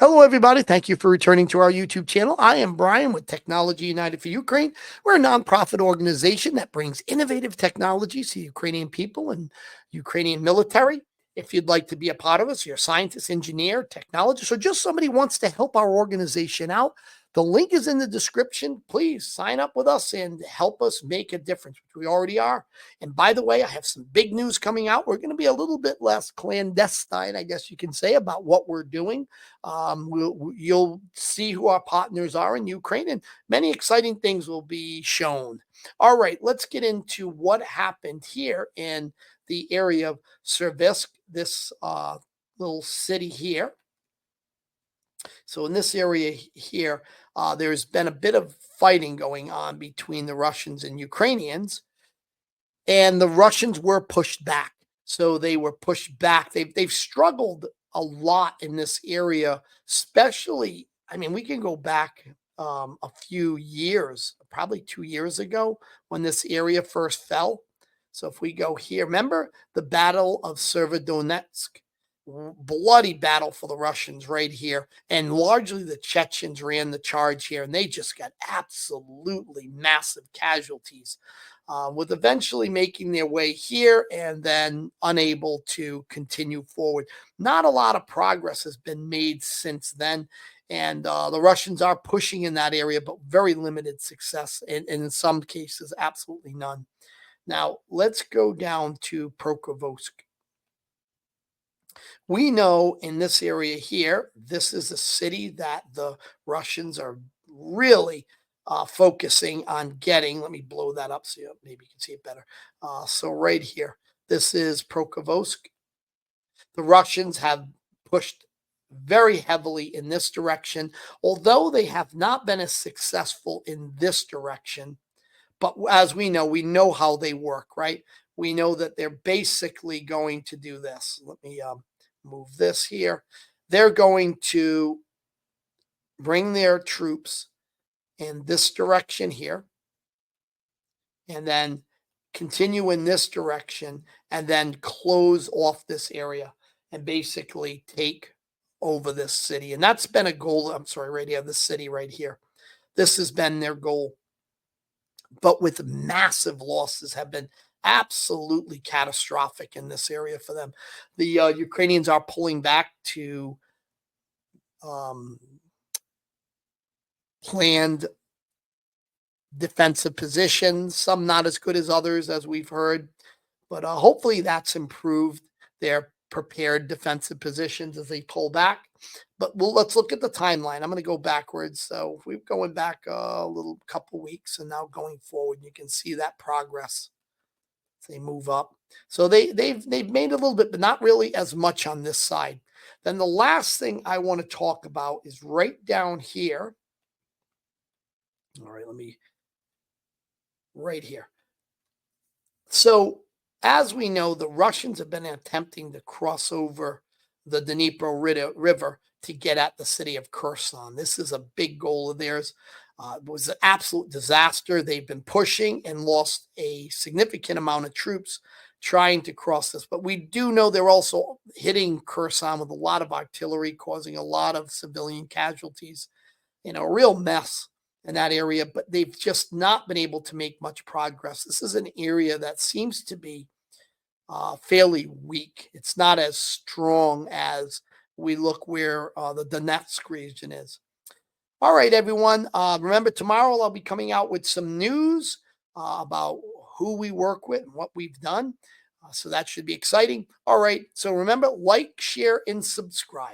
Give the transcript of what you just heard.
Hello, everybody. Thank you for returning to our YouTube channel. I am Brian with Technology United for Ukraine. We're a nonprofit organization that brings innovative technologies to Ukrainian people and Ukrainian military. If you'd like to be a part of us, you're a scientist, engineer, technologist, or just somebody who wants to help our organization out, the link is in the description. Please sign up with us and help us make a difference, which we already are. And by the way, I have some big news coming out. We're going to be a little bit less clandestine, I guess you can say, about what we're doing. You'll see who our partners are in Ukraine, and many exciting things will be shown. All right, let's get into what happened here in the area of Servisk, this little city here. So in this area here, there's been a bit of fighting going on between the Russians and Ukrainians, and the Russians were pushed back. So they were pushed back. They've struggled a lot in this area, especially. I mean, we can go back a few years, probably 2 years ago, when this area first fell. So if we go here, remember the Battle of Severodonetsk, bloody battle for the Russians right here, and largely the Chechens ran the charge here, and they just got absolutely massive casualties with eventually making their way here and then unable to continue forward. Not a lot of progress has been made since then. And the Russians are pushing in that area, but very limited success. And in some cases, absolutely none. Now, let's go down to Prokhorovsk. We know in this area here, this is a city that the Russians are really focusing on getting. Let me blow that up so maybe you can see it better. So right here, this is Prokhorovsk. The Russians have pushed very heavily in this direction, although they have not been as successful in this direction. But as we know how they work, right? We know that they're basically going to do this. Let me move this here. They're going to bring their troops in this direction here, and then continue in this direction, and then close off this area and basically take over this city. And that's been a goal. I'm sorry, right here, this city right here. This has been their goal, but with massive losses have been absolutely catastrophic in this area for them. The Ukrainians are pulling back to planned defensive positions, some not as good as others, as we've heard, but hopefully that's improved their prepared defensive positions as they pull back. But let's look at the timeline. I'm going to go backwards. So we're going back a little couple weeks and now going forward. You can see that progress as they move up. So they've made a little bit, but not really as much on this side. Then the last thing I want to talk about is right down here. All right, let me right here. So as we know, the Russians have been attempting to cross over the Dnipro River to get at the city of Kherson. This is a big goal of theirs. It was an absolute disaster. They've been pushing and lost a significant amount of troops trying to cross this. But we do know they're also hitting Kherson with a lot of artillery, causing a lot of civilian casualties. A real mess in that area, but they've just not been able to make much progress. This is an area that seems to be fairly weak. It's not as strong as we look where the Donetsk region is. All right, everyone. Remember, tomorrow I'll be coming out with some news about who we work with and what we've done. So that should be exciting. All right. So remember, like, share, and subscribe.